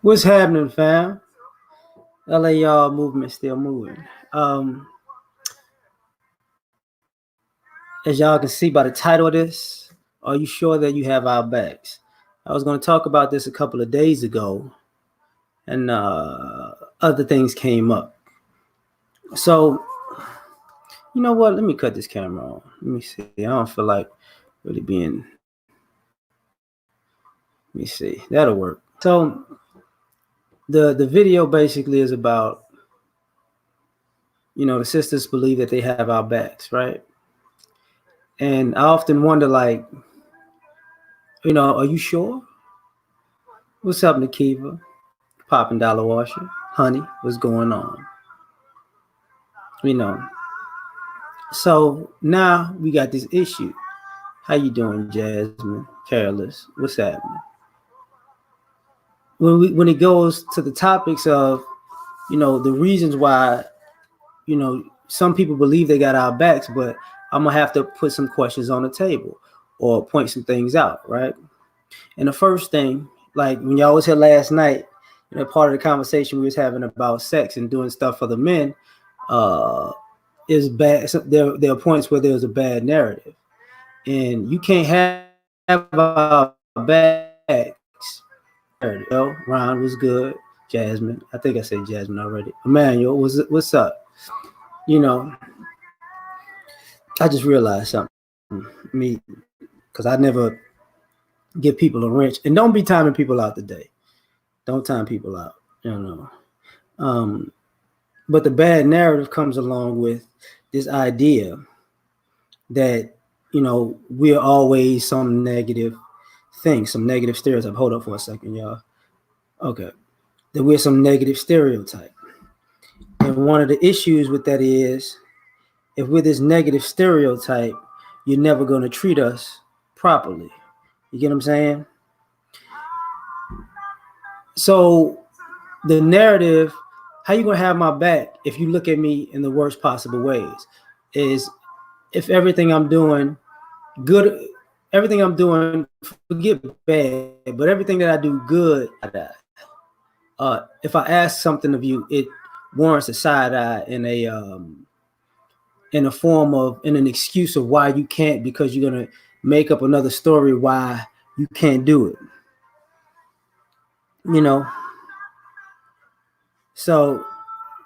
What's happening, fam? L.A.R movement still moving. Um, as y'all can see by the title of this, are you sure that you have our backs? I was going to talk about this a couple of days ago, and other things came up. So, you know what? Let me cut this camera on. Let me see. I don't feel like really being. Let me see. That'll work. So, the video basically is about, the sisters believe that they have our backs, right? And I often wonder, like, are you sure? What's up, Nakiva? Poppin' Dollar Washer. Honey, what's going on? You know. So now we got this issue. How you doing, Jasmine? Careless. What's happening? When it goes to the topics of, the reasons why, some people believe they got our backs, but I'm gonna have to put some questions on the table or point some things out, right? And the first thing, like when y'all was here last night, part of the conversation we was having about sex and doing stuff for the men, uh, is bad. So there are points where there's a bad narrative, and you can't have our backs. Ron was good. Jasmine, I think I said Jasmine already. Emmanuel, what's up? You know, I just realized something. Me, because I never give people a wrench, and don't be timing people out today. Don't time people out. You know. Um, but the bad narrative comes along with this idea that we're always some negative thing, some negative stereotype. Hold up for a second, y'all. Okay, that we're some negative stereotype, and one of the issues with that is if we're this negative stereotype, you're never going to treat us properly. You get what I'm saying? So the narrative, how you gonna have my back if you look at me in the worst possible ways, is if everything I'm doing good, everything I'm doing, forget bad, but everything that I do good, if I ask something of you, it warrants a side eye in a form of in an excuse of why you can't, because you're gonna make up another story why you can't do it. You know, so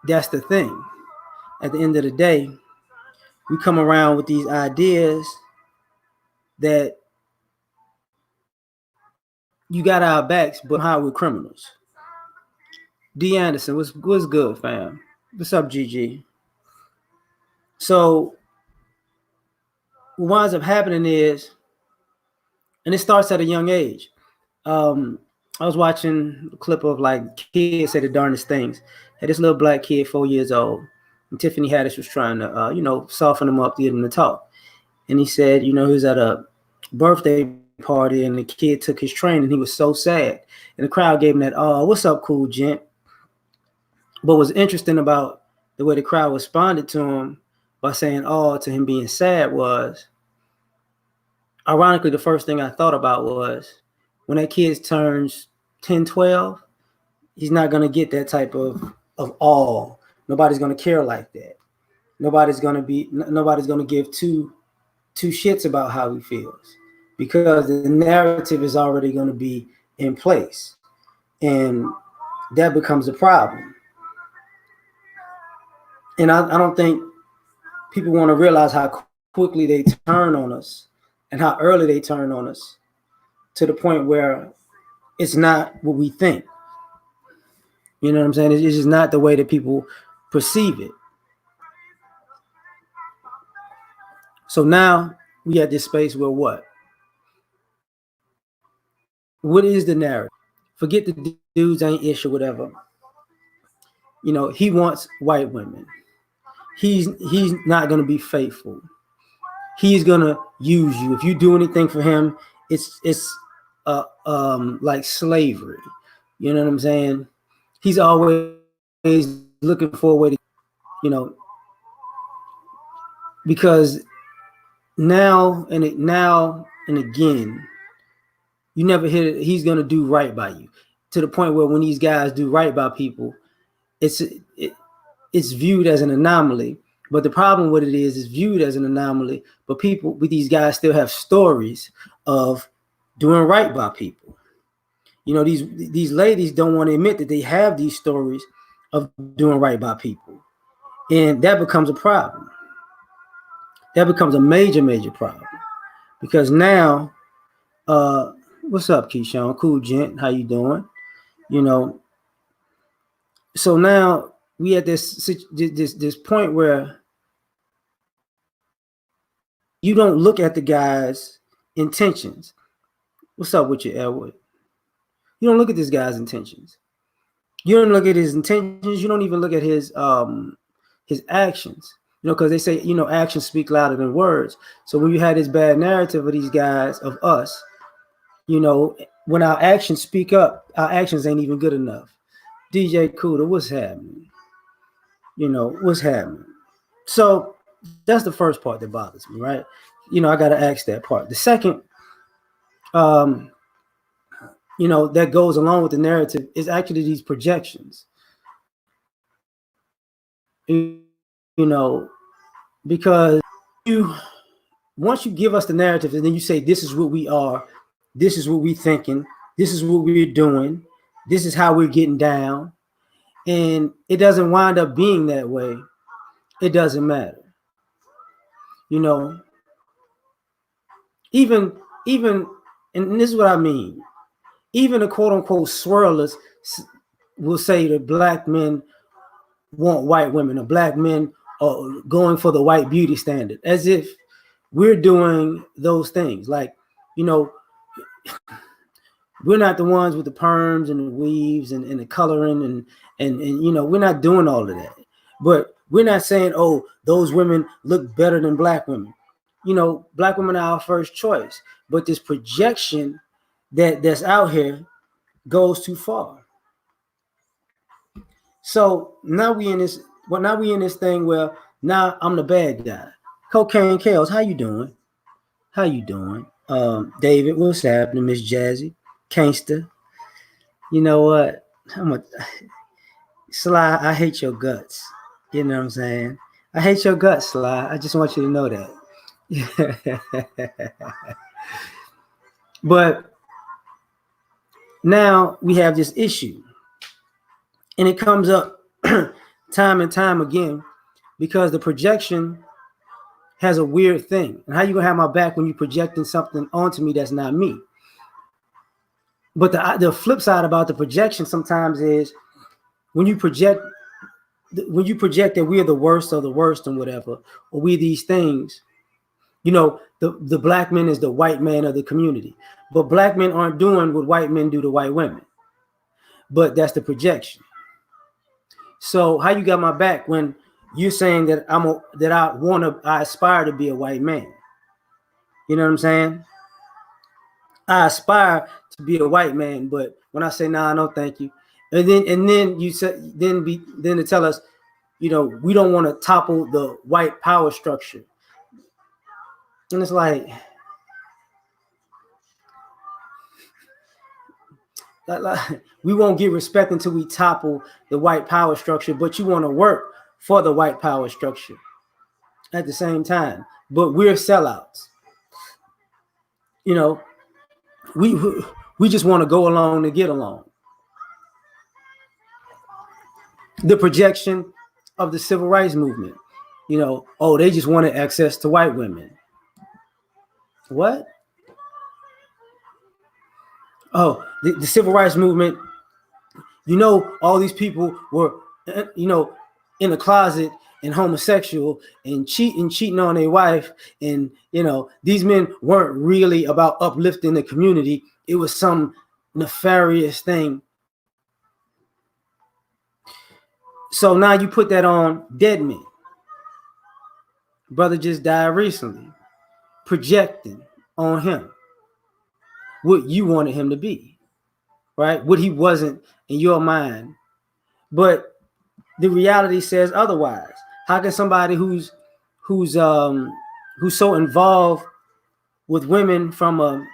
that's the thing. At the end of the day, we come around with these ideas that you got our backs, but how we're criminals. D. Anderson, what's good, fam? What's up, GG? So what winds up happening is, and it starts at a young age. I was watching a clip of like kids say the darndest things. Had this little black kid, 4 years old, and Tiffany Haddish was trying to, soften him up, get him to talk. And he said, he was at a birthday party and the kid took his train and he was so sad. And the crowd gave him that, oh, what's up, cool gent? But what's interesting about the way the crowd responded to him by saying, oh, to him being sad was, ironically, the first thing I thought about was when that kid turns 10, 12, he's not going to get that type of awe. Nobody's going to care like that. Nobody's going to give two shits about how he feels, because the narrative is already going to be in place, and that becomes a problem. And I don't think people want to realize how quickly they turn on us and how early they turn on us, to the point where it's not what we think. You know what I'm saying? It's just not the way that people perceive it. So now we at this space where what is the narrative? Forget the dudes ain't ish or whatever. He wants white women. He's not going to be faithful. He's going to use you. If you do anything for him, it's like slavery. You know what I'm saying? He's always looking for a way to, because now and again, you never hear it, he's going to do right by you. to the point where when these guys do right by people, it's it's viewed as an anomaly. But the problem with it is, it's viewed as an anomaly. But people, with these guys, still have stories of doing right by people. You know, these ladies don't want to admit that they have these stories of doing right by people, and that becomes a problem. That becomes a major problem because now, what's up, Keyshawn? Cool gent, how you doing? You know, so now we at this point where you don't look at the guy's intentions. What's up with you, Elwood? You don't look at this guy's intentions. You don't look at his intentions. You don't even look at his actions. You know, because they say, you know, actions speak louder than words. So when you had this bad narrative of these guys, of us, you know, when our actions speak up, our actions ain't even good enough. DJ Cuda, what's happening? You know, what's happening? So that's the first part that bothers me, right? You know, I got to ask that part. The second, um, you know, that goes along with the narrative is actually these projections. You know, because you once you give us the narrative and then you say this is what we are, this is what we're thinking, this is what we're doing, this is how we're getting down, and it doesn't wind up being that way, it doesn't matter. You know, even and this is what I mean, even the quote unquote swirlers will say that black men want white women, or black men are going for the white beauty standard, as if we're doing those things. Like, you know, we're not the ones with the perms and the weaves and the coloring and you know, we're not doing all of that. But we're not saying, oh, those women look better than black women. You know, black women are our first choice. But this projection that's out here goes too far. So now we in this thing where now I'm the bad guy. Cocaine Chaos, how you doing? How you doing? David, what's happening? Miss Jazzy, Kangster. You know what? Sly, I hate your guts. You know what I'm saying? I hate your guts, Sly. I just want you to know that. But now we have this issue. And it comes up time and time again because the projection has a weird thing. And how you gonna have my back when you're projecting something onto me that's not me? But the flip side about the projection sometimes is when you project that we're the worst of the worst and whatever, or we these things, you know, the black man is the white man of the community. But black men aren't doing what white men do to white women. But that's the projection. So how you got my back when you're saying that I aspire to be a white man? You know what I'm saying? I aspire to be a white man, but when I say nah, no, thank you, and then you say then to tell us, you know, we don't want to topple the white power structure, and it's like we won't get respect until we topple the white power structure, but you want to work for the white power structure at the same time, but we're sellouts. You know, we just want to go along to get along. The projection of the civil rights movement, you know, oh, they just wanted access to white women. What? Oh, the civil rights movement, you know, all these people were, you know, in the closet and homosexual and cheating on their wife. And, you know, these men weren't really about uplifting the community. It was some nefarious thing. So now you put that on dead men. Brother just died recently, projecting on him what you wanted him to be, right? What he wasn't in your mind. But the reality says otherwise. How can somebody who's so involved with women from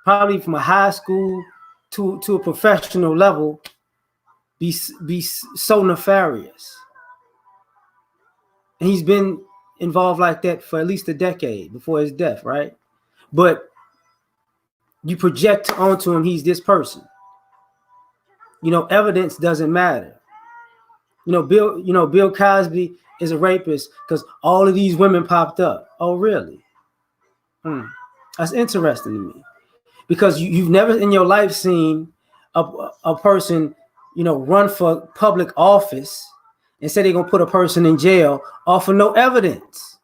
probably from a high school to a professional level be so nefarious. And he's been involved like that for at least a decade before his death, right? But you project onto him he's this person. Evidence doesn't matter. Bill Cosby is a rapist because all of these women popped up. Oh, really? That's interesting to me, because you've never in your life seen a person, run for public office and say they're gonna put a person in jail off of no evidence.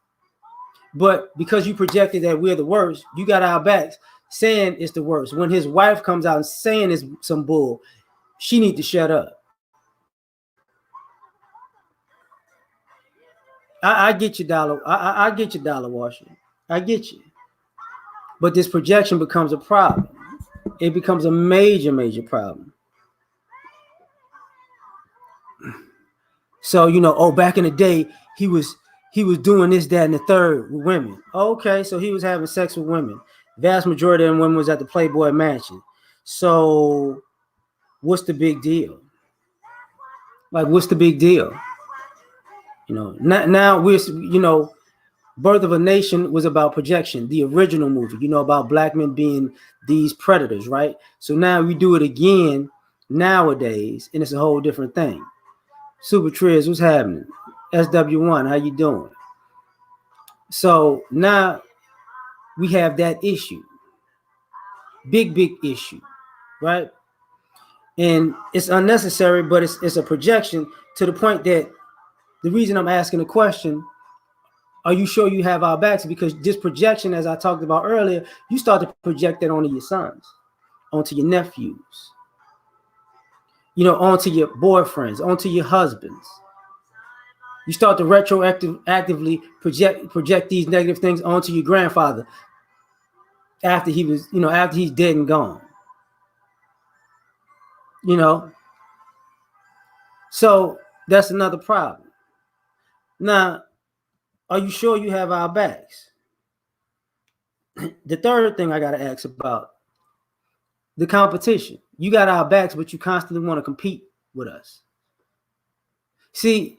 But because you projected that we're the worst, you got our backs saying it's the worst. When his wife comes out and saying it's some bull, she need to shut up. I get your dollar. I get your dollar, Washington. I get you. But this projection becomes a problem. It becomes a major, major problem. So, back in the day, he was doing this, that, and the third with women. Okay, so he was having sex with women. Vast majority of them women was at the Playboy Mansion. So what's the big deal? Like, what's the big deal? Now we're, Birth of a Nation was about projection, the original movie, about black men being these predators, right? So now we do it again nowadays, and it's a whole different thing. Super Triz, what's happening? SW1, how you doing? So now we have that issue. Big issue, right? And it's unnecessary, but it's a projection to the point that the reason I'm asking the question, are you sure you have our backs? Because this projection, as I talked about earlier, you start to project that onto your sons, onto your nephews, onto your boyfriends, onto your husbands. You start to retroactively project these negative things onto your grandfather after after he's dead and gone. So that's another problem. Now, are you sure you have our backs? The third thing I got to ask about the competition. You got our backs, but you constantly want to compete with us. See,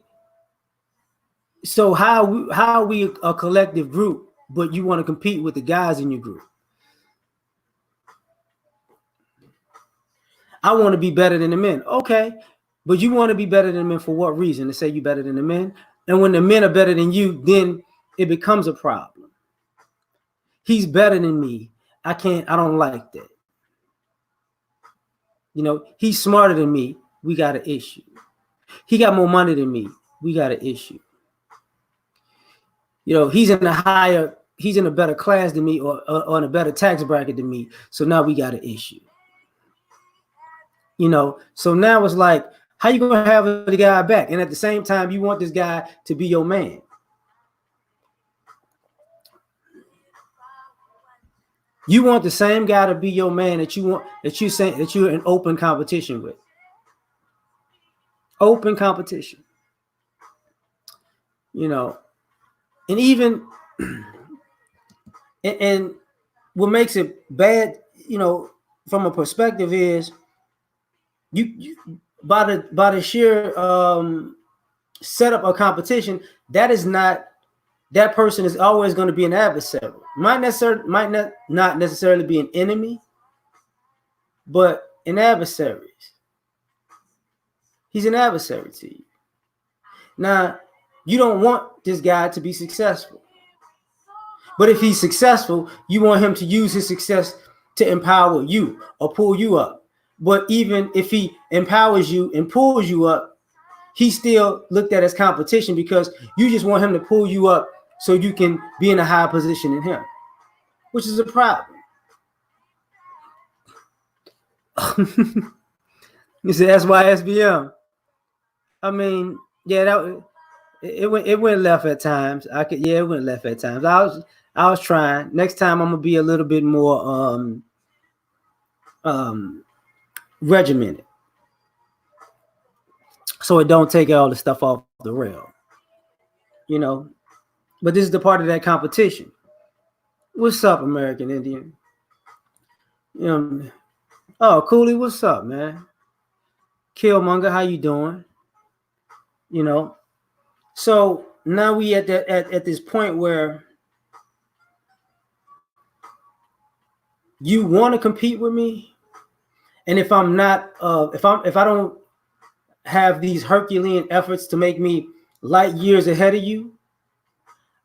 so how are we a collective group, but you want to compete with the guys in your group? I want to be better than the men. Okay, but you want to be better than the men for what reason? To say you better than the men? And when the men are better than you, then it becomes a problem. He's better than me. I don't like that. He's smarter than me. We got an issue. He got more money than me. We got an issue. He's in a better class than me, or in a better tax bracket than me. So now we got an issue. So now it's like, how you gonna have the guy back? And at the same time, you want this guy to be your man. You want the same guy to be your man that you're saying that you're in open competition with. Open competition. And even and what makes it bad, from a perspective is you by the sheer setup of competition, that person is always going to be an adversary. Might not necessarily be an enemy, but an adversary. He's an adversary to you. Now, you don't want this guy to be successful. But if he's successful, you want him to use his success to empower you or pull you up. But even if he empowers you and pulls you up, he's still looked at as competition, because you just want him to pull you up so you can be in a higher position than him, which is a problem. You said SYSBM. I mean, yeah, it went left at times. It went left at times. I was trying. Next time I'm gonna be a little bit more regimented, so it don't take all the stuff off the rail. But this is the part of that competition. What's up, American Indian? Oh, Cooley, what's up, man? Killmonger, how you doing? You know. So now we at this point where you want to compete with me, and if I'm not, if I don't have these Herculean efforts to make me light years ahead of you,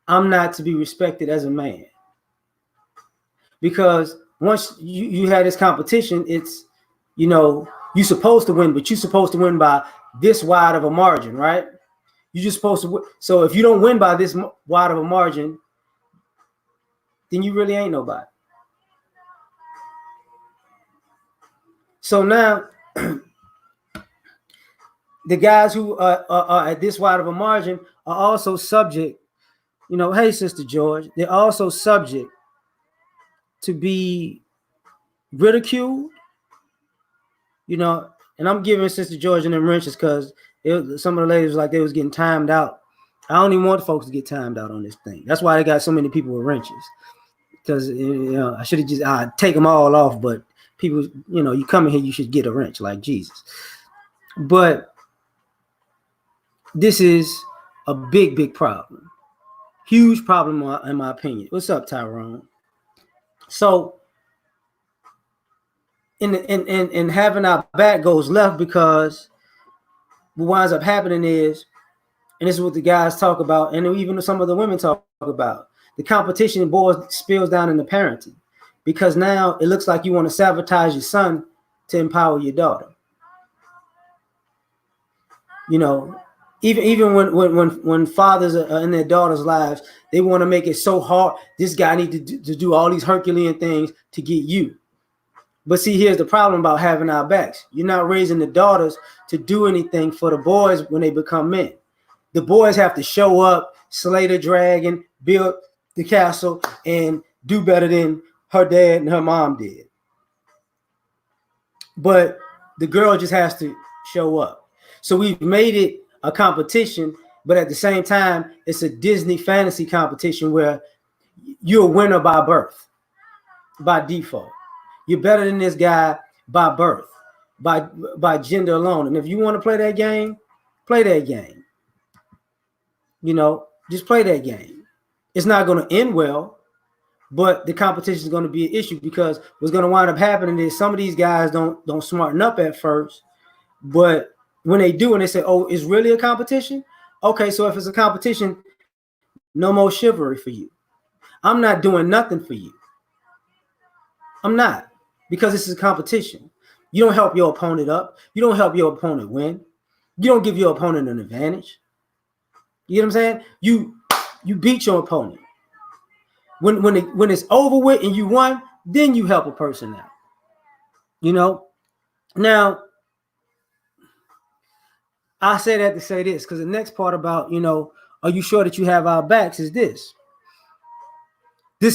I'm not to be respected as a man. Because once you had this competition, it's, you're supposed to win, but you're supposed to win by this wide of a margin, right? You're just supposed to win. So if you don't win by this wide of a margin, then you really ain't nobody. So now the guys who are at this wide of a margin are also subject, hey, Sister George, they're also subject to be ridiculed, and I'm giving Sister George and them wrenches because some of the ladies was like they was getting timed out. I don't even want folks to get timed out on this thing. That's why they got so many people with wrenches. Because I should have just take them all off, but people, you come in here, you should get a wrench like Jesus. But this is a big, big problem. Huge problem in my opinion. What's up, Tyrone? So in having our back goes left because what winds up happening is, and this is what the guys talk about, and even some of the women talk about, the competition boils spills down into parenting, because now it looks like you want to sabotage your son to empower your daughter. Even when fathers are in their daughters' lives, they want to make it so hard. This guy needs to do all these Herculean things to get you. But see, here's the problem about having our backs. You're not raising the daughters to do anything for the boys when they become men. The boys have to show up, slay the dragon, build the castle, and do better than her dad and her mom did. But the girl just has to show up. So we've made it a competition, but at the same time, it's a Disney fantasy competition where you're a winner by birth, by default. You're better than this guy by birth, by gender alone. And if you want to play that game, play that game. Just play that game. It's not going to end well, but the competition is going to be an issue, because what's going to wind up happening is some of these guys don't smarten up at first, but when they do and they say, oh, it's really a competition? Okay, so if it's a competition, no more chivalry for you. I'm not doing nothing for you. I'm not, because this is a competition. You don't help your opponent up. You don't help your opponent win. You don't give your opponent an advantage. You know what I'm saying? You beat your opponent. When it's over with and you won, then you help a person out. Now, I say that to say this, because the next part about, are you sure that you have our backs, is this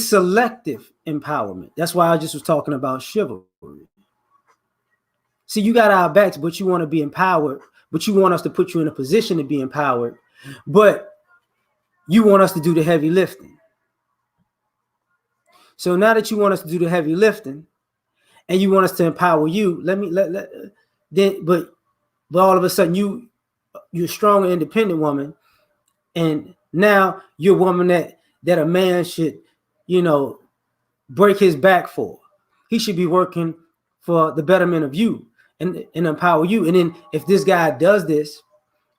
selective empowerment. That's why I just was talking about chivalry. See, you got our backs, but you want to be empowered, but you want us to put you in a position to be empowered, but you want us to do the heavy lifting. So now that you want us to do the heavy lifting and you want us to empower you, but all of a sudden you're a strong and independent woman, and now you're a woman that a man should, break his back for. He should be working for the betterment of you and empower you. And then if this guy does this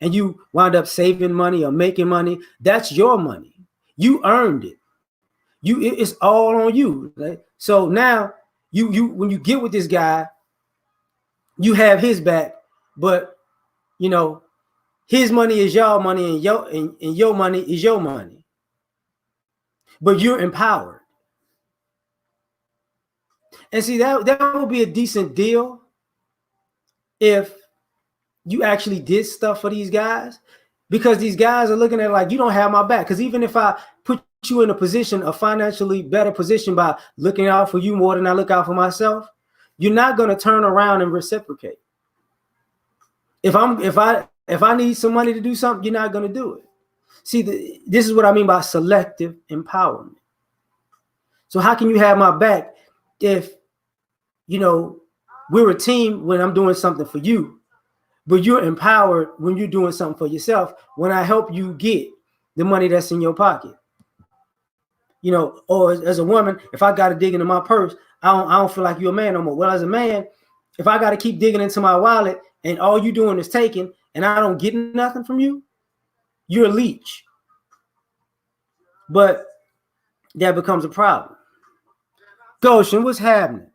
and you wind up saving money or making money, that's your money. You earned it. It's all on you. Right? So now you when you get with this guy, you have his back, but his money is your money, and your money is your money. But you're empowered. And see, that would be a decent deal if you actually did stuff for these guys, because these guys are looking at it like, you don't have my back. Because even if I put you in a financially better position by looking out for you more than I look out for myself, you're not going to turn around and reciprocate. If I need some money to do something, you're not going to do it. See, this is what I mean by selective empowerment. So how can you have my back if We're a team when I'm doing something for you, but you're empowered when you're doing something for yourself. When I help you get the money that's in your pocket, you know, or as a woman, if I got to dig into my purse, I don't feel like you're a man no more. Well, as a man, if I got to keep digging into my wallet and all you doing is taking, and I don't get nothing from you, you're a leech. But that becomes a problem. Goshen, what's happening?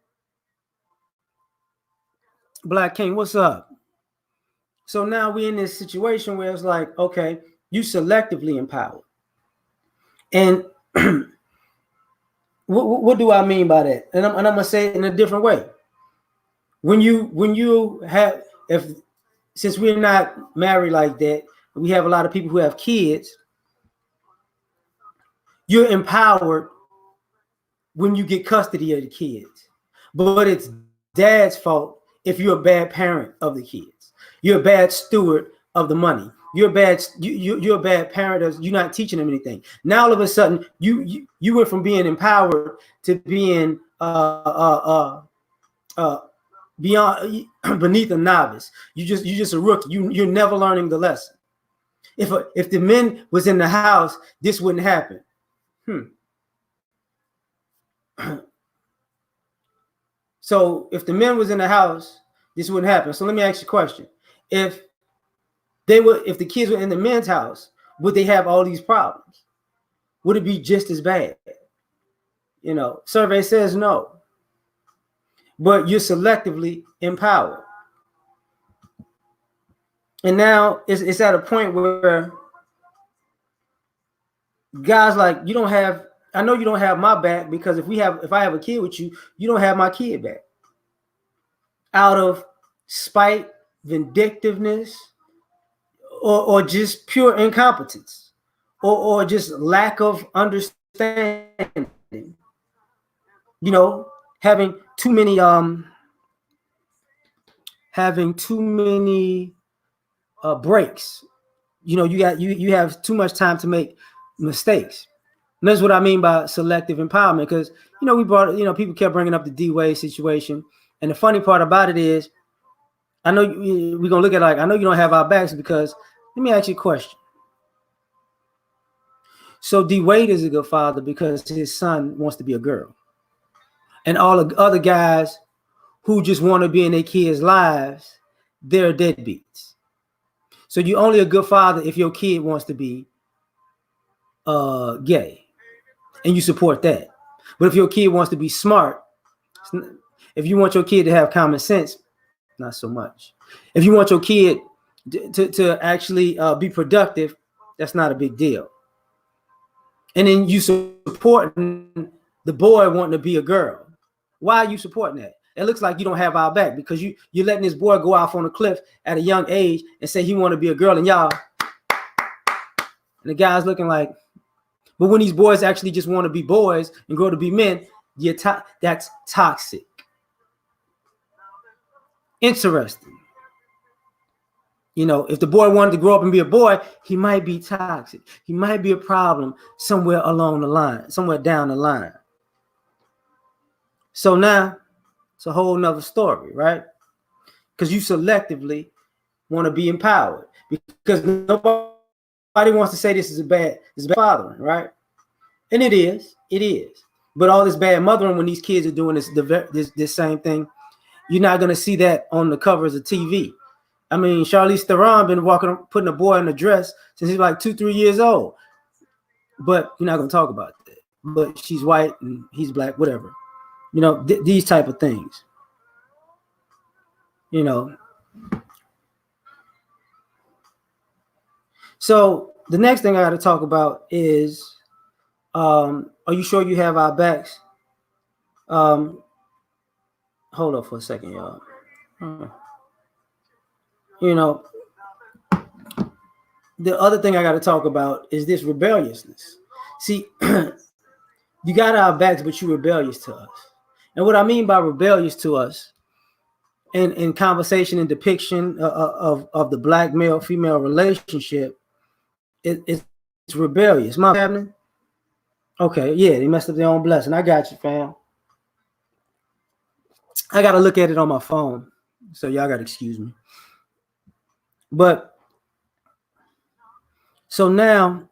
Black King, what's up? So now we're in this situation where it's like, okay, you selectively empowered. And what do I mean by that? And I'm gonna say it in a different way. When you have, if since we're not married like that, we have a lot of people who have kids. You're empowered when you get custody of the kids, but it's dad's fault if you're a bad parent of the kids. You're a bad steward of the money. You're a bad parent. You're not teaching them anything. Now all of a sudden you went from being empowered to being beyond beneath a novice. You just a rookie. You're never learning the lesson. If the men was in the house, this wouldn't happen. So if the men was in the house, this wouldn't happen. So let me ask you a question. If the kids were in the men's house, would they have all these problems? Would it be just as bad? You know, survey says no. But you're selectively empowered. And now it's at a point where guys like, you don't have, I know you don't have my back, because if I have a kid with you, you don't have my kid back. Out of spite, vindictiveness, or just pure incompetence, or just lack of understanding. You know, having too many breaks. You know, you have too much time to make mistakes. And that's what I mean by selective empowerment, because you know people kept bringing up the D-Wade situation, and the funny part about it is, I know we're gonna look at like, I know you don't have our backs, because let me ask you a question. So D-Wade is a good father because his son wants to be a girl, and all the other guys who just want to be in their kids' lives, they're deadbeats. So you're only a good father if your kid wants to be gay, and you support that. But if your kid wants to be smart, if you want your kid to have common sense, not so much. If you want your kid to actually be productive, that's not a big deal. And then you supporting the boy wanting to be a girl. Why are you supporting that? It looks like you don't have our back, because you're letting this boy go off on a cliff at a young age and say he want to be a girl, and the guy's looking like, but when these boys actually just want to be boys and grow to be men, that's toxic. Interesting. You know, if the boy wanted to grow up and be a boy, he might be toxic. He might be a problem somewhere along the line, somewhere down the line. So now it's a whole nother story, right? Because you selectively want to be empowered, because nobody wants to say this is bad fathering, right? And it is. But all this bad mothering, when these kids are doing this same thing, you're not going to see that on the covers of TV. I mean, Charlize Theron been putting a boy in a dress since he's like 2-3 years old. But you're not going to talk about that. But she's white and he's black, whatever. You know, these type of things. You know. So the next thing I got to talk about is, are you sure you have our backs? Hold up for a second, y'all. You know, the other thing I got to talk about is this rebelliousness. See, you got our backs, but you're rebellious to us. And what I mean by rebellious to us, in conversation and depiction of the black male-female relationship, it's rebellious. Mom happening? Okay, yeah, they messed up their own blessing. I got you, fam. I got to look at it on my phone, so y'all got to excuse me. But so now,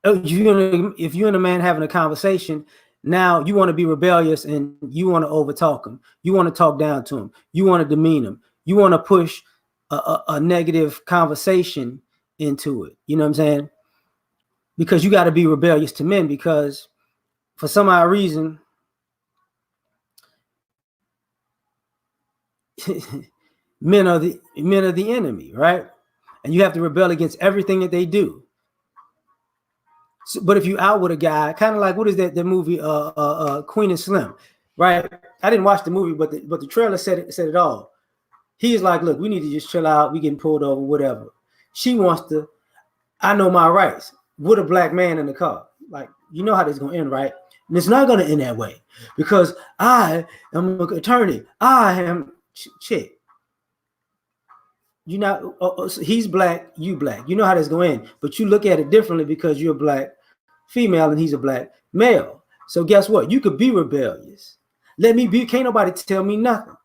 if you and a man having a conversation, now you want to be rebellious and you want to overtalk him. You want to talk down to him. You want to demean him. You want to push a negative conversation into it. You know what I'm saying? Because you got to be rebellious to men, because for some odd reason, men are the enemy, right? And you have to rebel against everything that they do. So, but if you out with a guy, kind of like, what is that? The movie, Queen and Slim, right? I didn't watch the movie, but the trailer said it all. He's like, look, we need to just chill out. We getting pulled over, whatever. She wants to. I know my rights. With a black man in the car, like, you know how this is gonna end, right? And it's not gonna end that way, because I am an attorney. I am chick. You know, he's black, you black. You know how this is gonna end, but you look at it differently because you're a black female and he's a black male. So guess what? You could be rebellious. Let me be. Can't nobody tell me nothing.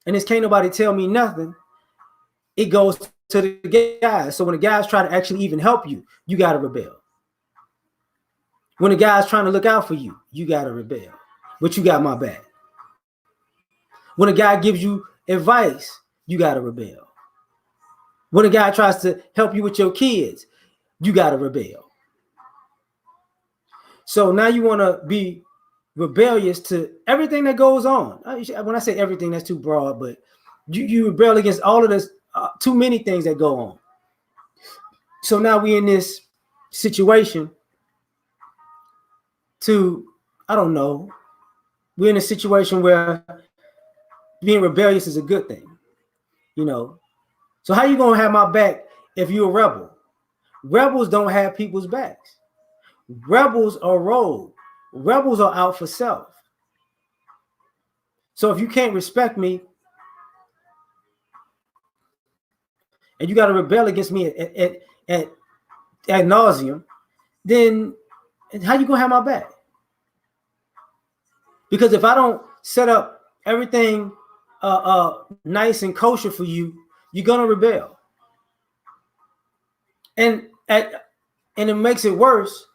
And this can't nobody tell me nothing. It goes to the guys. So when the guys try to actually even help you, you got to rebel. When the guy's trying to look out for you, you got to rebel. But you got my back. When a guy gives you advice, you got to rebel. When a guy tries to help you with your kids, you got to rebel. So now you want to be rebellious to everything that goes on. When I say everything, that's too broad, but you rebel against all of this, too many things that go on. So now we in this situation I don't know, we're in a situation where being rebellious is a good thing, you know. So how you gonna have my back if you're a rebel? Rebels don't have people's backs. Rebels are rogue. Rebels are out for self. So if you can't respect me and you got to rebel against me at nauseum, then how you gonna have my back? Because if I don't set up everything nice and kosher for you, you're gonna rebel. And it makes it worse.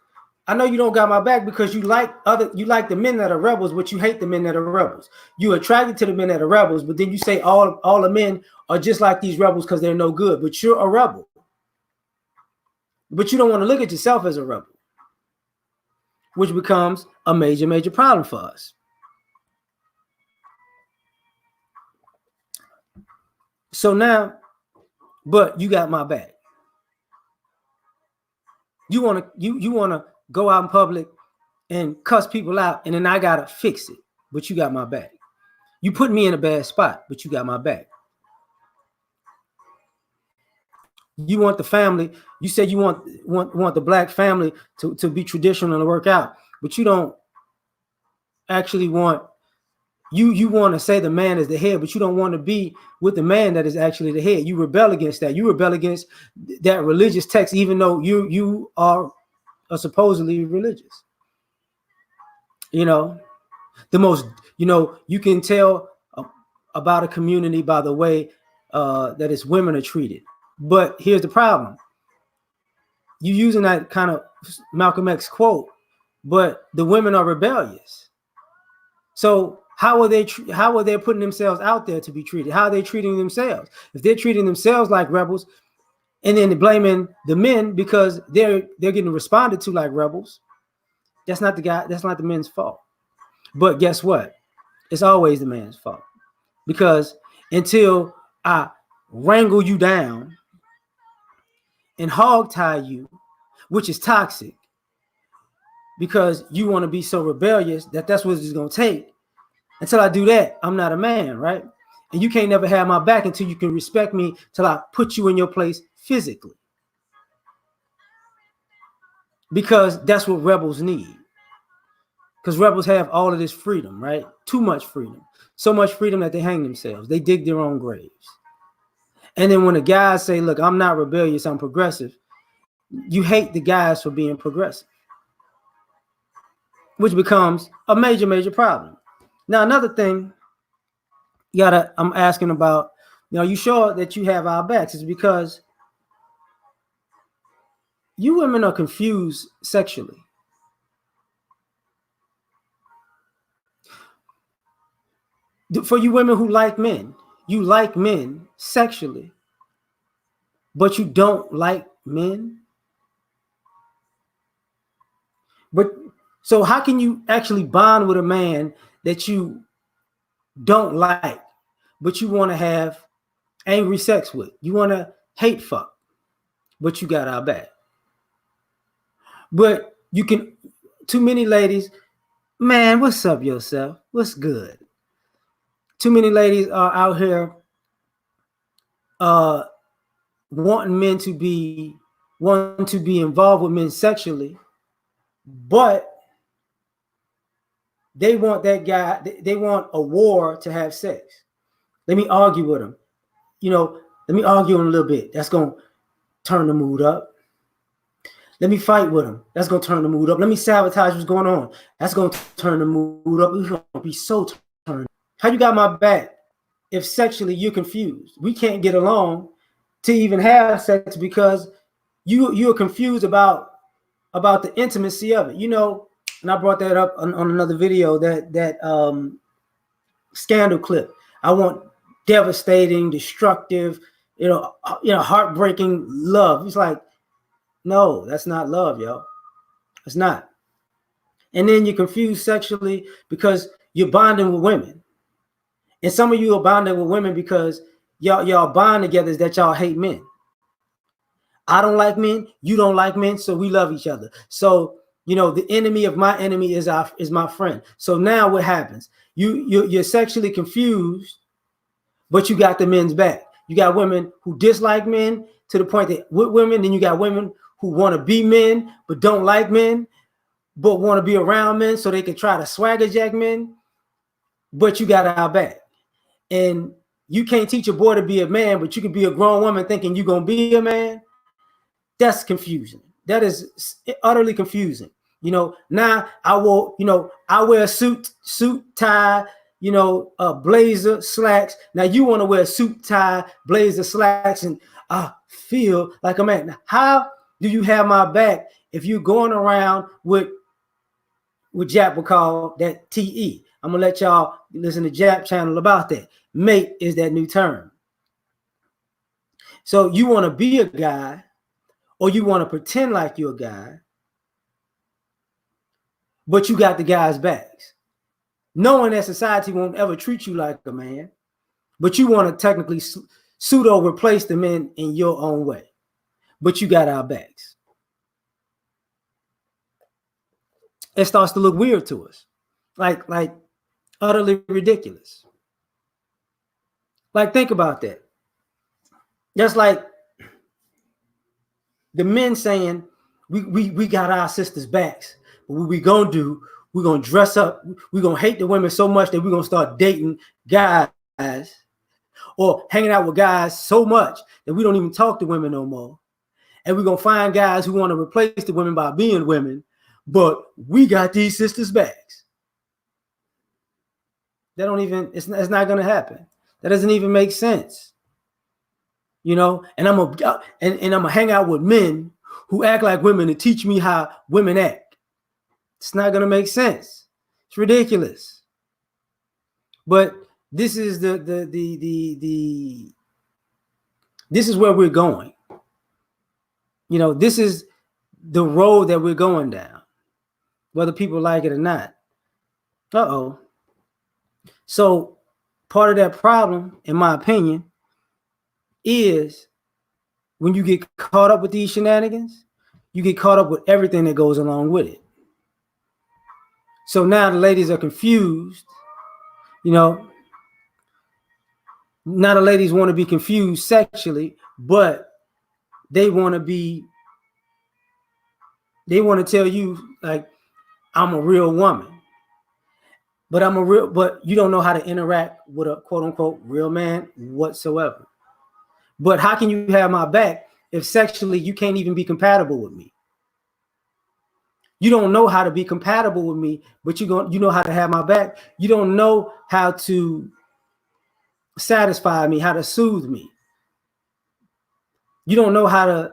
I know you don't got my back because you like the men that are rebels, but you hate the men that are rebels. You attracted to the men that are rebels, but then you say all the men are just like these rebels because they're no good. But you're a rebel. But you don't want to look at yourself as a rebel, which becomes a major, major problem for us. So now, but you got my back. You want to go out in public and cuss people out, and then I gotta fix it, but you got my back. You put me in a bad spot, but you got my back. You want the family. You said you want the black family to be traditional and work out, but you don't actually want. You want to say the man is the head, but you don't want to be with the man that is actually the head. You rebel against that. You rebel against that religious text, even though you are supposedly religious. You know, you can tell about a community by the way that its women are treated. But here's the problem. You using that kind of Malcolm X quote, but the women are rebellious. So how are they putting themselves out there to be treated? How are they treating themselves? If they're treating themselves like rebels, and then blaming the men because they're getting responded to like rebels, that's not the men's fault. But guess what? It's always the man's fault, because until I wrangle you down and hog tie you, which is toxic, because you want to be so rebellious that's what it's going to take. Until I do that, I'm not a man, right? And you can't never have my back until you can respect me, till I put you in your place physically. Because that's what rebels need. Because rebels have all of this freedom, right? Too much freedom. So much freedom that they hang themselves. They dig their own graves. And then when the guys say, look, I'm not rebellious, I'm progressive, you hate the guys for being progressive, which becomes a major, major problem. Now, another thing I'm asking about, you sure that you have our backs? Is because you women are confused sexually. For you women who like men, you like men sexually, but you don't like men. But so how can you actually bond with a man that you don't like, but you want to have angry sex with? You want to hate fuck, but you got our back. But you can, too many ladies, man, what's up yourself? What's good? Too many ladies are out here uh wanting to be involved with men sexually, but they want that guy, they want a war to have sex. Let me argue with him. Let me argue him a little bit. That's going to turn the mood up. Let me fight with him. That's going to turn the mood up. Let me sabotage what's going on. That's going to turn the mood up. We're going to be so turned. How you got my back if sexually you're confused? We can't get along to even have sex because you're confused about the intimacy of it. And I brought that up on another video, that scandal clip. I want devastating, destructive, heartbreaking love. It's like, no, that's not love, yo. It's not. And then you're confused sexually because you're bonding with women. And some of you are bonding with women because y'all bond together is that y'all hate men. I don't like men, you don't like men, so we love each other. So, the enemy of my enemy is my friend. So now what happens? You're sexually confused, but you got the men's back. You got women who dislike men to the point that with women, then you got women who want to be men but don't like men, but want to be around men so they can try to swagger jack men, but you got our back. And you can't teach a boy to be a man, but you can be a grown woman thinking you're going to be a man. That's confusion. That is utterly confusing. Now I wear a suit, tie, a blazer, slacks. Now you want to wear a suit, tie, blazer, slacks, and feel like a man. Now, how do you have my back if you're going around with Jap will call that TE? I'm gonna let y'all listen to Jap channel about that. Mate is that new term. So you want to be a guy, or you want to pretend like you're a guy, but you got the guy's backs, knowing that society won't ever treat you like a man, but you want to technically pseudo replace the men in your own way, but you got our backs. It starts to look weird to us, like utterly ridiculous. Like, think about that. Just like the men saying, we got our sisters' backs. But what we gonna do, we're gonna dress up, we're gonna hate the women so much that we're gonna start dating guys or hanging out with guys so much that we don't even talk to women no more. And we're gonna find guys who want to replace the women by being women, but we got these sisters' backs. That don't even, it's not gonna happen. That doesn't even make sense. And I'm gonna hang out with men who act like women to teach me how women act. It's not gonna make sense. It's ridiculous. But this is this is where we're going. This is the road that we're going down, whether people like it or not. So part of that problem, in my opinion, is when you get caught up with these shenanigans, you get caught up with everything that goes along with it. So now the ladies are confused. Now the ladies want to be confused sexually, but they want to tell you, like, I'm a real woman. But you don't know how to interact with a quote unquote real man whatsoever. But how can you have my back if sexually you can't even be compatible with me? You don't know how to be compatible with me, but you know how to have my back. You don't know how to satisfy me, how to soothe me. You don't know how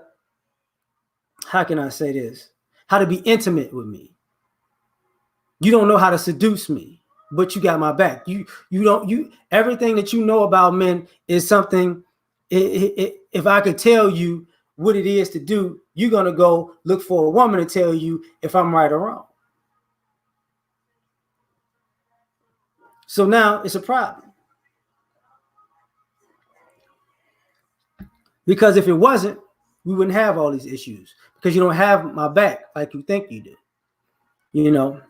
can I say this? How to be intimate with me. You don't know how to seduce me, but you got my back. You everything that you know about men is something. If I could tell you what it is to do, you're gonna go look for a woman to tell you if I'm right or wrong. So now it's a problem. Because if it wasn't, we wouldn't have all these issues. Because you don't have my back like you think you do. You know?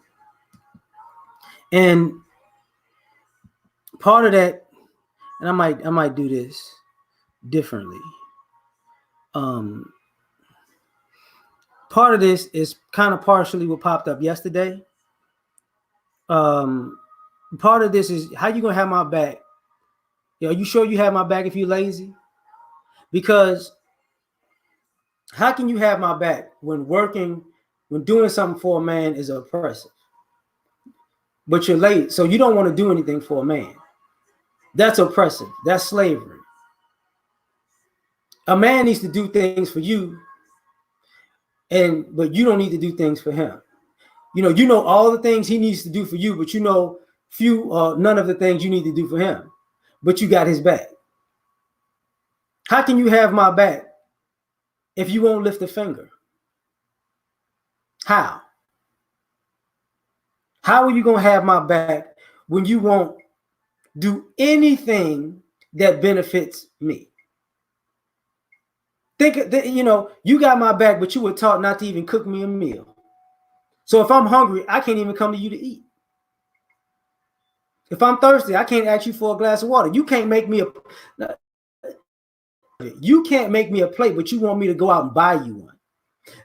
And part of that, and I might do this differently. Part of this is kind of partially what popped up yesterday. Part of this is how you gonna have my back. Are you sure you have my back if you're lazy? Because how can you have my back when doing something for a man is oppressive? But you're late, so you don't want to do anything for a man. That's oppressive. That's slavery. A man needs to do things for you, but you don't need to do things for him. You know all the things he needs to do for you, but you know none of the things you need to do for him. But you got his back. How can you have my back if you won't lift a finger? How? How are you gonna have my back when you won't do anything that benefits me? Think that you got my back, but you were taught not to even cook me a meal. So if I'm hungry, I can't even come to you to eat. If I'm thirsty, I can't ask you for a glass of water. You can't make me a plate, but you want me to go out and buy you one.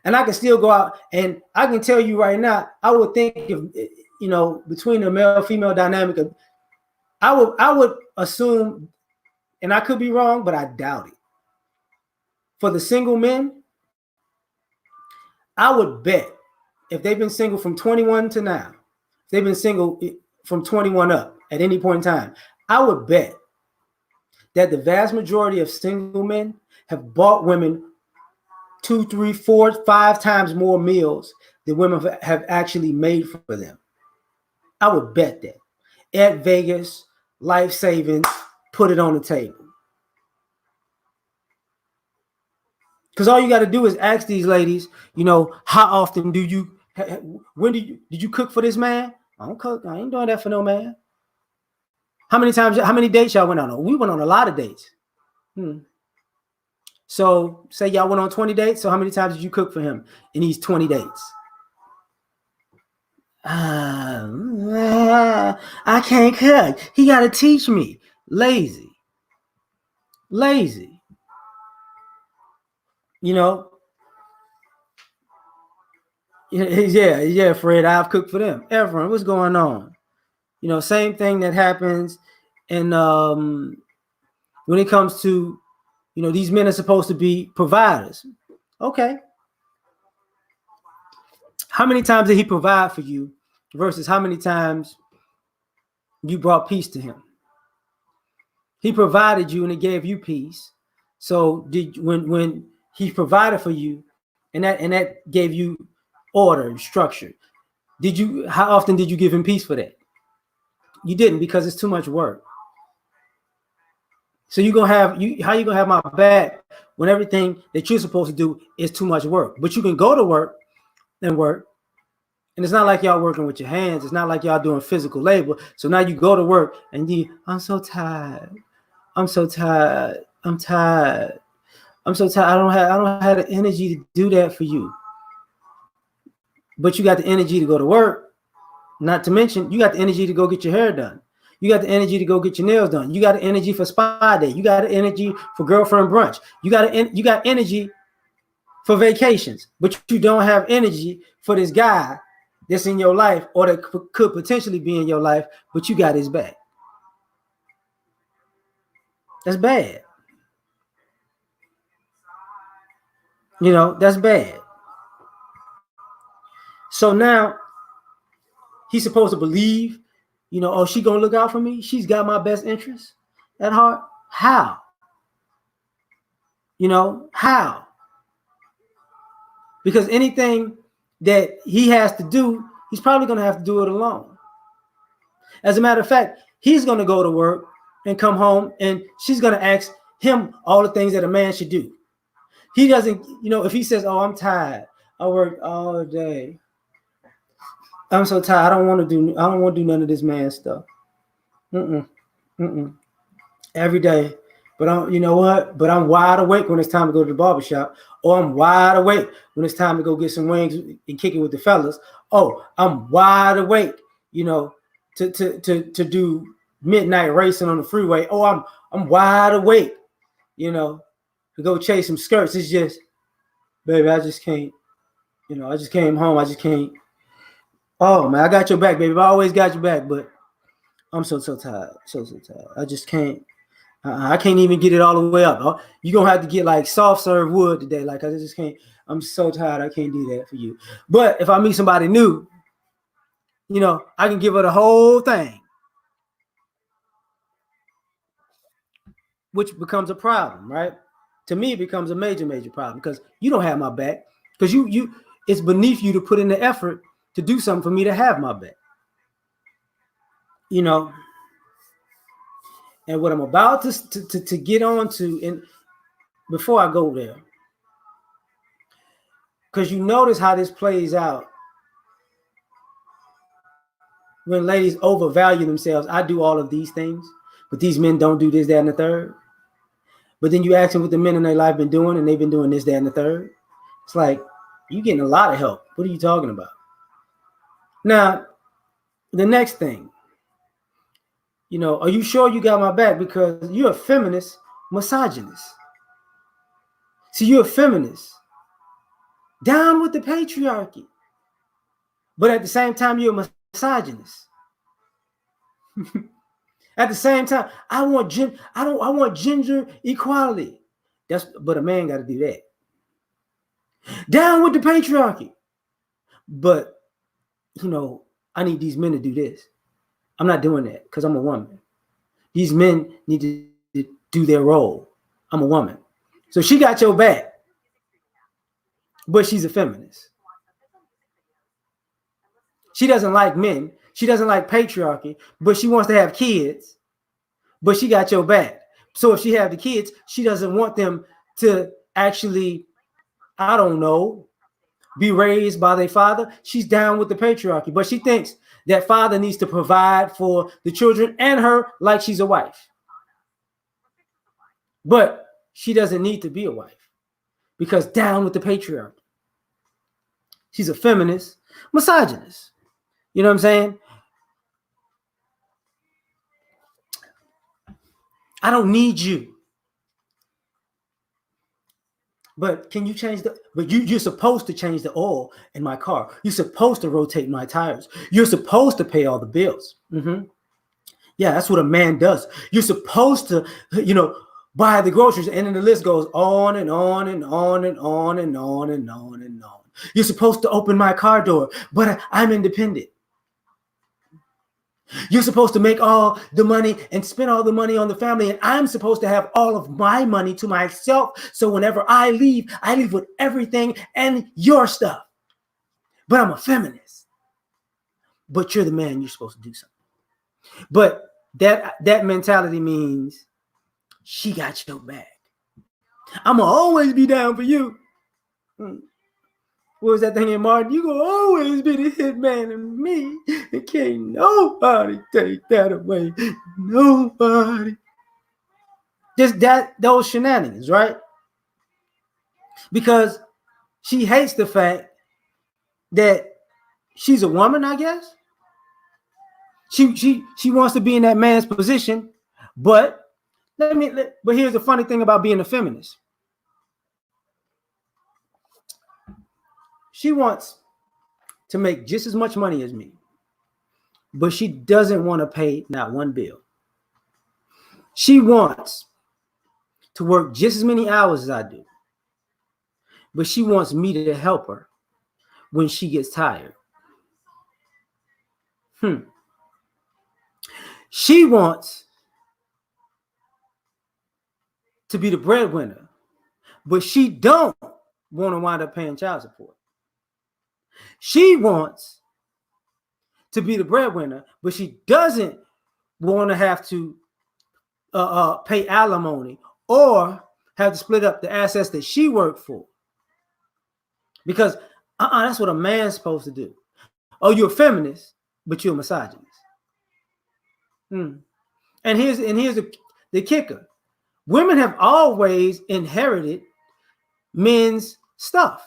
And I can still go out, and I can tell you right now, I would think if between the male-female dynamic, I would assume, and I could be wrong, but I doubt it. For the single men, I would bet if they've been single from 21 to now, if they've been single from 21 up at any point in time, I would bet that the vast majority of single men have bought women 2, 3, 4, 5 times more meals than women have actually made for them. I would bet that. At Vegas, life savings, put it on the table. Because all you got to do is ask these ladies, how often did you cook for this man? I don't cook. I ain't doing that for no man. How many dates y'all went on? We went on a lot of dates. So say y'all went on 20 dates. So how many times did you cook for him in these 20 dates? I can't cook. He got to teach me. Lazy. Yeah, Fred, I've cooked for them. Everyone, what's going on? Same thing that happens. And when it comes to, these men are supposed to be providers. Okay. How many times did he provide for you versus how many times you brought peace to him? He provided you and he gave you peace. So when he provided for you and that gave you order and structure, how often did you give him peace for that? You didn't, because it's too much work. So how you gonna have my back when everything that you're supposed to do is too much work? But you can go to work, and it's not like y'all working with your hands. It's not like y'all doing physical labor. So now you go to work and I'm so tired. I'm so tired. I'm tired. I'm so tired. I don't have the energy to do that for you. But you got the energy to go to work. Not to mention, you got the energy to go get your hair done. You got the energy to go get your nails done. You got the energy for spa day. You got the energy for girlfriend brunch. You got energy for vacations, but you don't have energy for this guy that's in your life or that could potentially be in your life, but you got his back. That's bad. That's bad. So now he's supposed to believe, oh, she gonna look out for me. She's got my best interest at heart. How? How? Because anything that he has to do, he's probably gonna have to do it alone. As a matter of fact, he's gonna go to work and come home, and she's gonna ask him all the things that a man should do. He doesn't, if he says, "Oh, I'm tired. I worked all day. I'm so tired. I don't want to do none of this man stuff. Every day. But you know what? But I'm wide awake when it's time to go to the barbershop. Or I'm wide awake when it's time to go get some wings and kick it with the fellas. Oh, I'm wide awake, to do midnight racing on the freeway. Oh, I'm wide awake, to go chase some skirts. It's just, baby, I just can't. I just came home. I just can't. Oh man, I got your back, baby. I always got your back, but I'm so tired. So tired. I just can't. I can't even get it all the way up. You're going to have to get like soft serve wood today. Like, I just can't. I'm so tired. I can't do that for you. But if I meet somebody new, I can give her the whole thing, which becomes a problem, right? To me, it becomes a major problem because you don't have my back, because it's beneath you to put in the effort to do something for me to have my back. And what I'm about to get on to, and before I go there, because you notice how this plays out when ladies overvalue themselves. I do all of these things, but these men don't do this, that, and the third. But then you ask them what the men in their life been doing, and they've been doing this, that, and the third. It's like, you're getting a lot of help. What are you talking about? Now, the next thing, are you sure you got my back? Because you're a feminist misogynist. See, you're a feminist. Down with the patriarchy. But at the same time, you're a misogynist. At the same time, I want gender equality. But a man got to do that. Down with the patriarchy. But I need these men to do this. I'm not doing that because I'm a woman. These men need to do their role. I'm a woman. So she got your back, but she's a feminist. She doesn't like men. She doesn't like patriarchy, but she wants to have kids, but she got your back. So if she have the kids, she doesn't want them to actually, I don't know, be raised by their father. She's down with the patriarchy, but she thinks that father needs to provide for the children and her like she's a wife. But she doesn't need to be a wife because down with the patriarchy. She's a feminist, misogynist. You know what I'm saying? I don't need you. But can you change but you're supposed to change the oil in my car. You're supposed to rotate my tires. You're supposed to pay all the bills. Yeah, that's what a man does. You're supposed to, buy the groceries, and then the list goes on and on and on and on and on and on and on. You're supposed to open my car door, but I'm independent. You're supposed to make all the money and spend all the money on the family, and I'm supposed to have all of my money to myself. So whenever I leave with everything and your stuff. But I'm a feminist. But you're the man. You're supposed to do something. But that mentality means she got your back. I'm going to always be down for you. What was that thing in Martin? You gonna always be the hit man in me. And can't nobody take that away. Nobody. Just those shenanigans, right? Because she hates the fact that she's a woman, I guess. She wants to be in that man's position, but but here's the funny thing about being a feminist. She wants to make just as much money as me, but she doesn't want to pay not one bill. She wants to work just as many hours as I do, but she wants me to help her when she gets tired. She wants to be the breadwinner, but she don't want to wind up paying child support. She wants to be the breadwinner, but she doesn't want to have to pay alimony or have to split up the assets that she worked for. Because that's what a man's supposed to do. Oh, you're a feminist, but you're a misogynist. And here's the kicker. Women have always inherited men's stuff.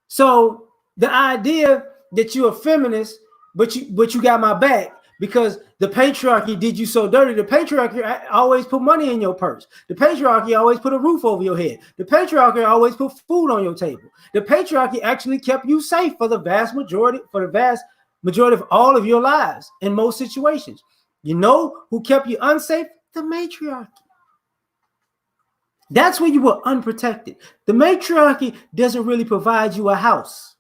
So the idea that you're a feminist, but you got my back because the patriarchy did you so dirty. The patriarchy always put money in your purse. The patriarchy always put a roof over your head. The patriarchy always put food on your table. The patriarchy actually kept you safe for the vast majority of all of your lives in most situations. You know who kept you unsafe? The matriarchy. That's when you were unprotected. The matriarchy doesn't really provide you a house,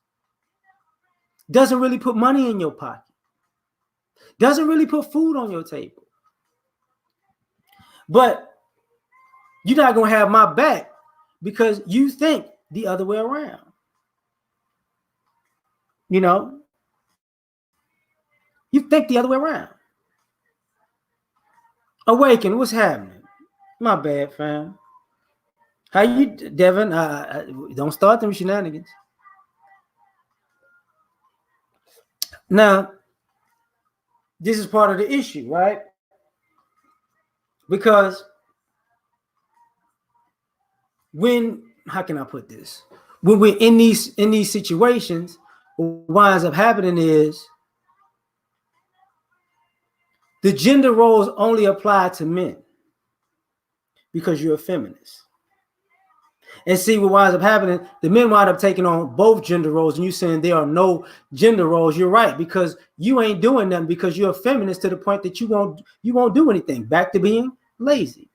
doesn't really put money in your pocket, doesn't really put food on your table. But you're not going to have my back because you think the other way around. You know, you think the other way around. Awaken, what's happening? My bad, fam. How you, Devin? Don't start them shenanigans. Now, this is part of the issue, right? Because how can I put this? When we're in these situations, what winds up happening is the gender roles only apply to men because you're a feminist. And see what winds up happening, the men wind up taking on both gender roles, and you saying there are no gender roles. You're right, because you ain't doing them because you're a feminist to the point that you won't do anything. Back to being lazy.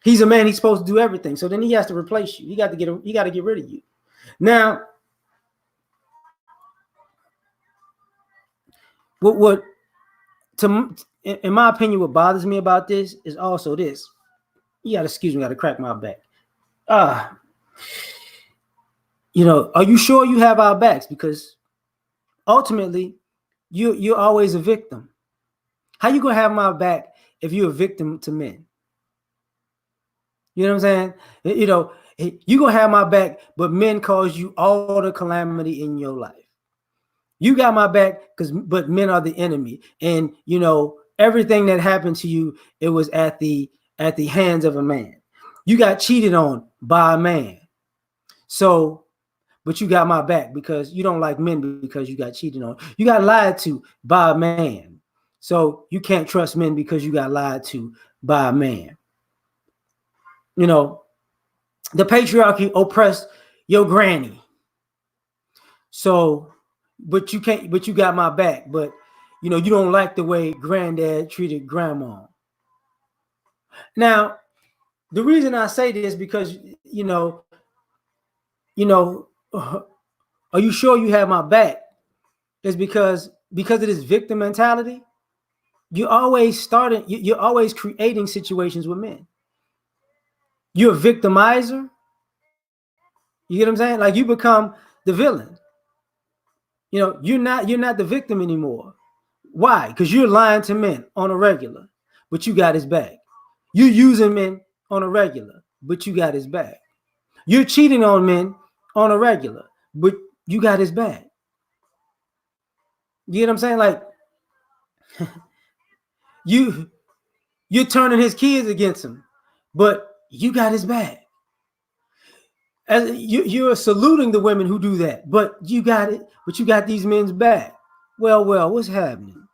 He's a man, he's supposed to do everything. So then he has to replace you. He got to get rid of you. Now, in my opinion, what bothers me about this is also this. You got to excuse me, got to crack my back. You know, are you sure you have our backs? Because ultimately, you're always a victim. How you gonna have my back if you're a victim to men? You know what I'm saying? You know, you gonna have my back, but men cause you all the calamity in your life. You got my back but men are the enemy, and you know everything that happened to you, it was at the hands of a man. You got cheated on by a man, so. But you got my back because you don't like men because you got cheated on. You got lied to by a man. So you can't trust men because you got lied to by a man. You know, the patriarchy oppressed your granny. So, but you got my back. But, you know, you don't like the way granddad treated grandma. Now, the reason I say this because, you know, are you sure you have my back? Is because of this victim mentality, you're always creating situations with men. You're a victimizer. You get what I'm saying? Like you become the villain. You know, you're not the victim anymore. Why? Because you're lying to men on a regular, but you got his back. You're using men on a regular, but you got his back. You're cheating on men on a regular, but you got his back. You get what I'm saying? Like you're turning his kids against him, but you got his back. As you're saluting the women who do that, but you got it. But you got these men's back. Well, what's happening?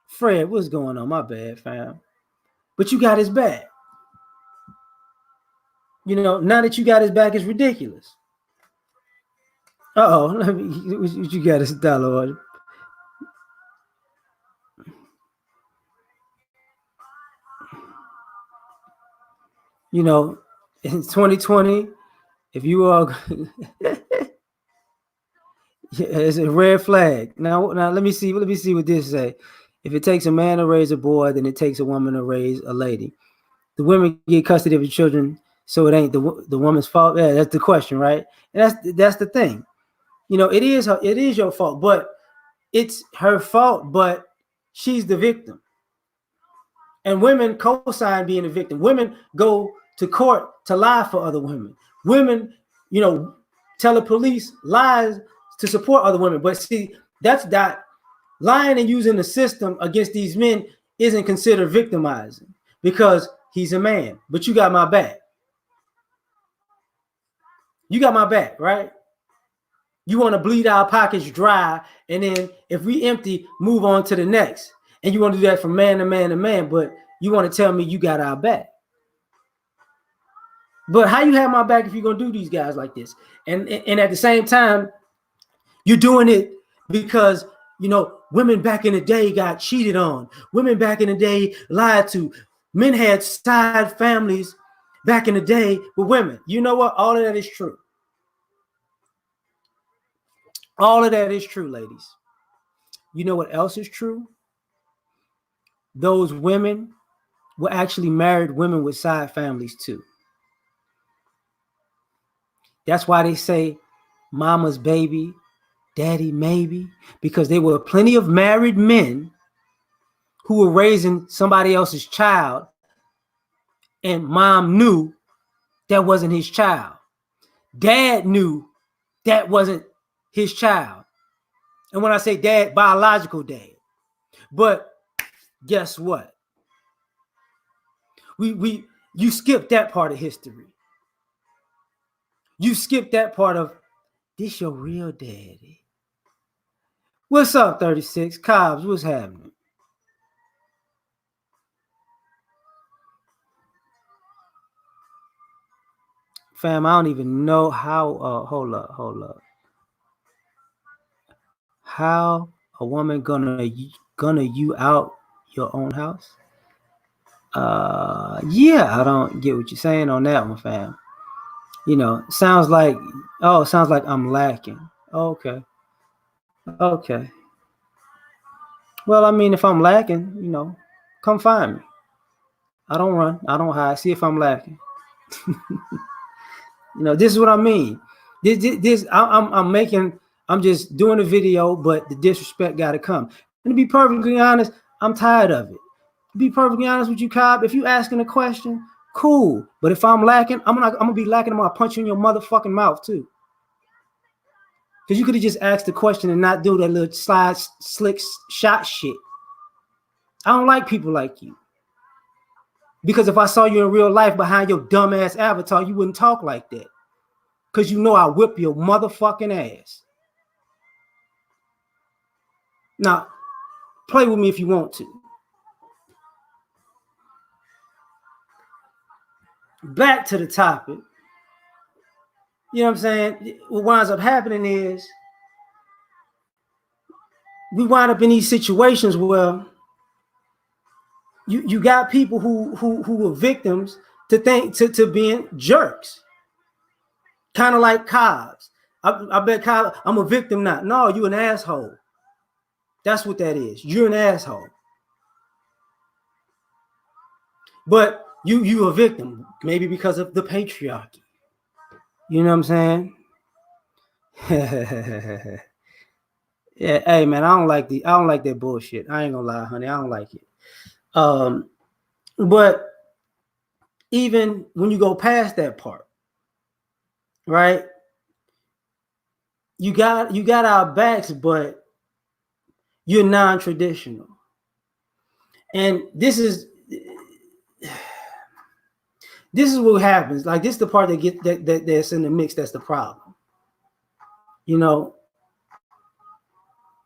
Fred, what's going on? My bad, fam. But you got his back. You know, now that you got his back is ridiculous. What you got his dollar? You know, in 2020, if you are It's a red flag. Now let me see. Let me see what this say. If it takes a man to raise a boy, then it takes a woman to raise a lady. The women get custody of the children, so it ain't the woman's fault. Yeah, that's the question, right? And that's the thing. You know, it is your fault, but it's her fault. But she's the victim, and women co-sign being a victim. Women go to court to lie for other women. Women, you know, tell the police lies to support other women. But see, that's not lying and using the system against these men isn't considered victimizing because he's a man. But you got my back. You got my back, right? You want to bleed our pockets dry, and then if we empty, move on to the next. And you want to do that from man to man to man, but you want to tell me you got our back. But how you have my back if you're gonna do these guys like this? And at the same time, you're doing it because you know women back in the day got cheated on. Women back in the day lied to. Men had side families back in the day with women. You know what? All of that is true. All of that is true, ladies. You know what else is true? Those women were actually married women with side families too. That's why they say mama's baby, daddy maybe, because there were plenty of married men who were raising somebody else's child, and mom knew that wasn't his child. Dad knew that wasn't his child. And when I say dad, biological dad. But guess what? You skipped that part of history. You skipped that part of this your real daddy. What's up, 36? Cobbs, what's happening? Fam, I don't even know how, hold up. How a woman gonna you out your own house? Yeah, I don't get what you're saying on that one, fam. You know, sounds like I'm lacking. Okay. Okay. Well, I mean, if I'm lacking, you know, come find me. I don't run. I don't hide. See if I'm lacking. You know, this is what I mean. I'm just doing a video, but the disrespect got to come. And to be perfectly honest, I'm tired of it. To be perfectly honest with you, Cobb, if you asking a question, cool. But if I'm lacking, I'm gonna be lacking. I'm gonna punch you in your motherfucking mouth too. Because you could have just asked the question and not do that little slide, slick shot shit. I don't like people like you. Because if I saw you in real life behind your dumbass avatar, you wouldn't talk like that. Because you know I whip your motherfucking ass. Now, play with me if you want to. Back to the topic. You know what I'm saying? What winds up happening is we wind up in these situations where you got people who are victims to being jerks. Kind of like Cobbs. I bet Cobbs, I'm a victim now. No, you an asshole. That's what that is. You're an asshole. But you a victim, maybe because of the patriarchy. You know what I'm saying? Yeah, hey man, I don't like that bullshit. I ain't gonna lie, honey. I don't like it. But even when you go past that part, right? You got our backs, but you're non-traditional. And this is what happens. Like, this is the part that's in the mix. That's the problem. You know,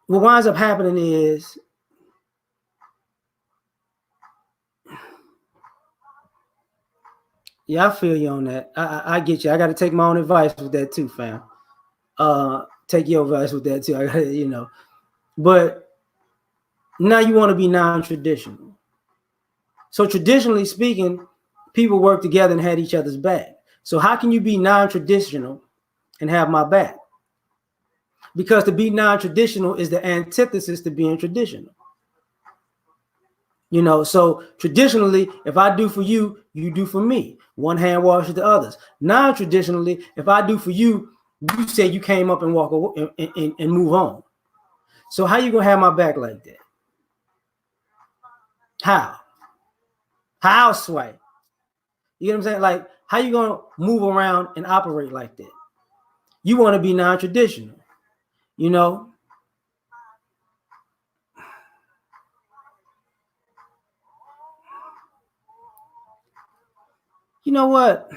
what winds up happening is yeah, I feel you on that. I get you. I got to take my own advice with that too, fam. Take your advice with that too. I got, you know, but now you want to be non-traditional. So traditionally speaking, people work together and had each other's back. So how can you be non-traditional and have my back? Because to be non-traditional is the antithesis to being traditional. You know, so traditionally, if I do for you, you do for me. One hand washes the others. Non-traditionally, if I do for you, you say you came up and walk away and move on. So how you gonna have my back like that? How sway? You know what I'm saying? Like, how you gonna move around and operate like that? You want to be non-traditional, you know? You know what?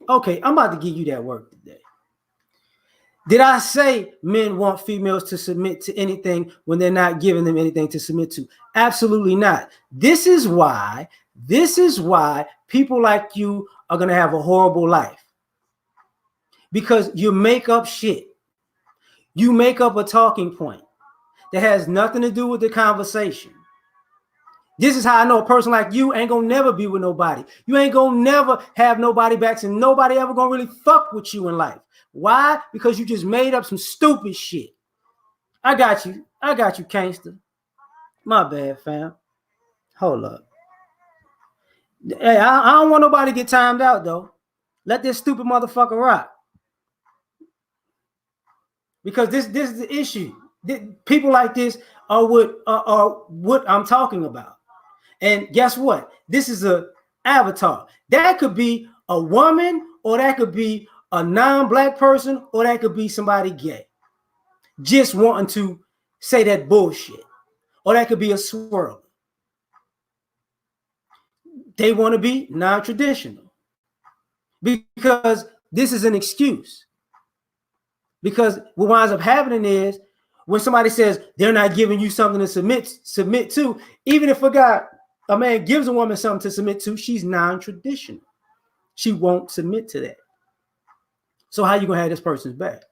Okay, I'm about to give you that work today. Did I say men want females to submit to anything when they're not giving them anything to submit to? Absolutely not. This is why people like you are going to have a horrible life. Because you make up shit. You make up a talking point that has nothing to do with the conversation. This is how I know a person like you ain't gonna never be with nobody. You ain't gonna never have nobody backs, and nobody ever gonna really fuck with you in life. Why? Because you just made up some stupid shit. I got you, gangster. My bad, fam. Hold up. Hey, I don't want nobody to get timed out though. Let this stupid motherfucker rock. Because this is the issue. People like this are what I'm talking about. And guess what? This is a avatar. That could be a woman, or that could be a non-black person, or that could be somebody gay. Just wanting to say that bullshit. Or that could be a swirl. They want to be non-traditional. Because this is an excuse. Because what winds up happening is when somebody says they're not giving you something to submit to, even if a man gives a woman something to submit to, she's non-traditional. She won't submit to that. So how you gonna have this person's back?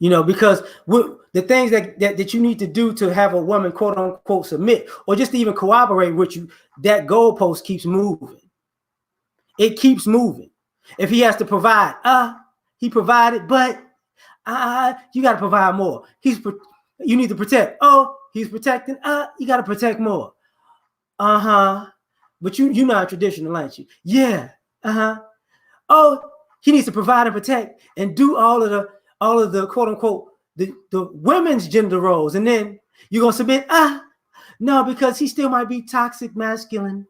You know, because the things that you need to do to have a woman quote unquote submit, or just to even cooperate with you, that goalpost keeps moving. It keeps moving. If he has to provide, he provided, but you got to provide more. You need to protect. Oh, he's protecting. You got to protect more. But you're not traditional, aren't you? Yeah. Oh, he needs to provide and protect and do all of the quote unquote the women's gender roles, and then you're gonna submit. No, because he still might be toxic masculine.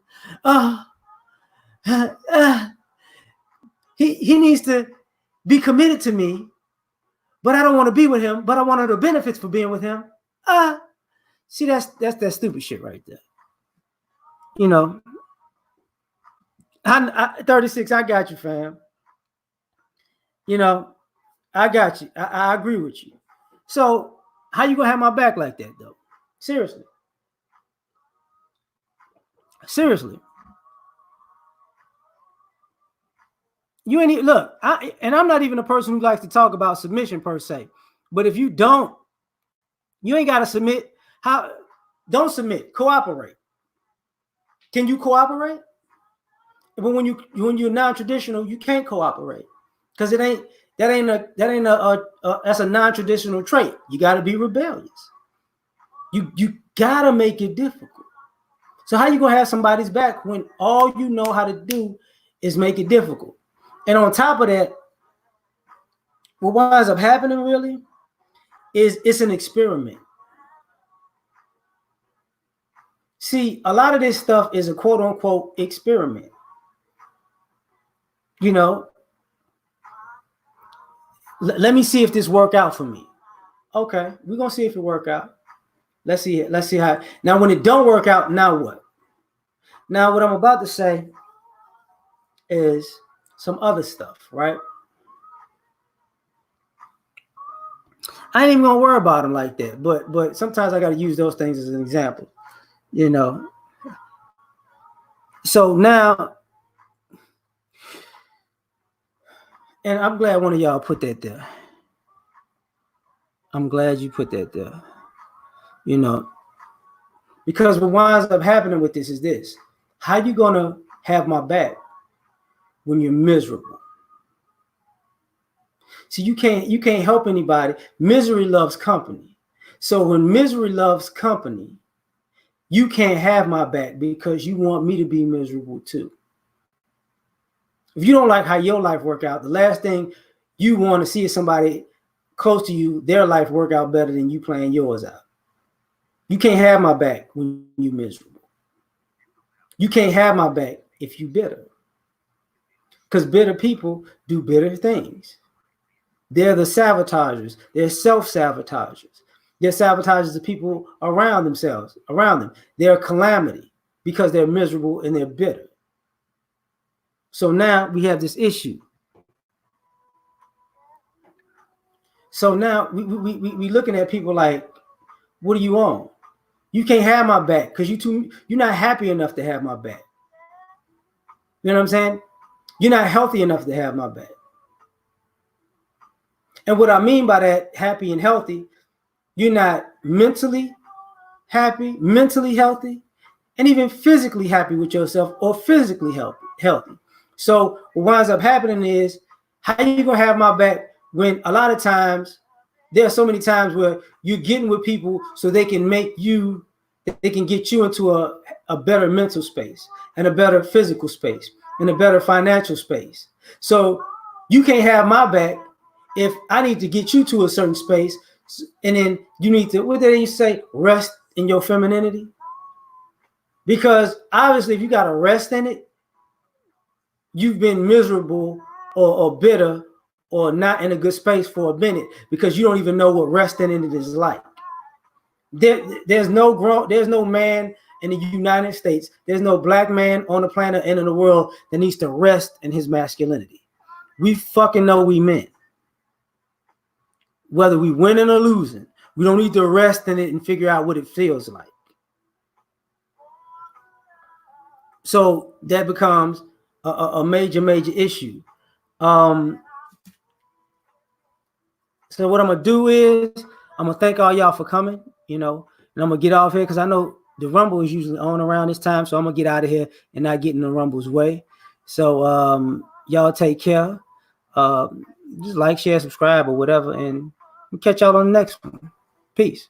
He needs to be committed to me, but I don't want to be with him. But I want the benefits for being with him. See, that's that stupid shit right there. You know, 36. I got you, fam. You know, I got you. I agree with you. So how you gonna have my back like that, though? Seriously. You ain't even, look. I'm not even a person who likes to talk about submission per se. But if you don't, you ain't gotta submit. Don't submit. Cooperate. Can you cooperate? But when you're non-traditional, you can't cooperate because that's a non-traditional trait. You got to be rebellious. You gotta make it difficult. So how you gonna have somebody's back when all you know how to do is make it difficult? And on top of that, what winds up happening really is it's an experiment. See, a lot of this stuff is a quote unquote experiment. You know, let me see if this work out for me. Okay, we're gonna see if it work out. Let's see it. Let's see how. Now, when it don't work out, now what? Now, what I'm about to say is some other stuff, right? I ain't even gonna worry about them like that, but sometimes I gotta use those things as an example, you know. So now, and I'm glad one of y'all put that there. I'm glad you put that there. You know, because what winds up happening with this is this: how you gonna have my back when you're miserable? See, you can't help anybody. Misery loves company. So when misery loves company, you can't have my back because you want me to be miserable too. If you don't like how your life work out, the last thing you want to see is somebody close to you, their life work out better than you playing yours out. You can't have my back when you miserable. You can't have my back if you bitter. Because bitter people do bitter things. They're the sabotagers. They're self-sabotagers. They're sabotagers of people around themselves, around them. They're a calamity because they're miserable and they're bitter. So now we have this issue. So now we looking at people like, what are you on? You can't have my back because you're not happy enough to have my back. You know what I'm saying? You're not healthy enough to have my back. And what I mean by that, happy and healthy, you're not mentally happy, mentally healthy, and even physically happy with yourself or physically healthy. So what winds up happening is, how you gonna have my back when a lot of times, there are so many times where you're getting with people so they can get you into a better mental space and a better physical space and a better financial space. So you can't have my back if I need to get you to a certain space, and then you need to, what did you say, rest in your femininity? Because obviously if you got to rest in it, you've been miserable or bitter or not in a good space for a minute because you don't even know what resting in it is like. There's no man in the United States, there's no black man on the planet and in the world that needs to rest in his masculinity. We fucking know we meant. Whether we winning or losing, we don't need to rest in it and figure out what it feels like. So that becomes a major issue. So what I'm gonna do is I'm gonna thank all y'all for coming, and I'm gonna get off here because I know the Rumble is usually on around this time, so I'm gonna get out of here and not get in the Rumble's way. So y'all take care. Just like, share, subscribe, or whatever, and we'll catch y'all on the next one. Peace.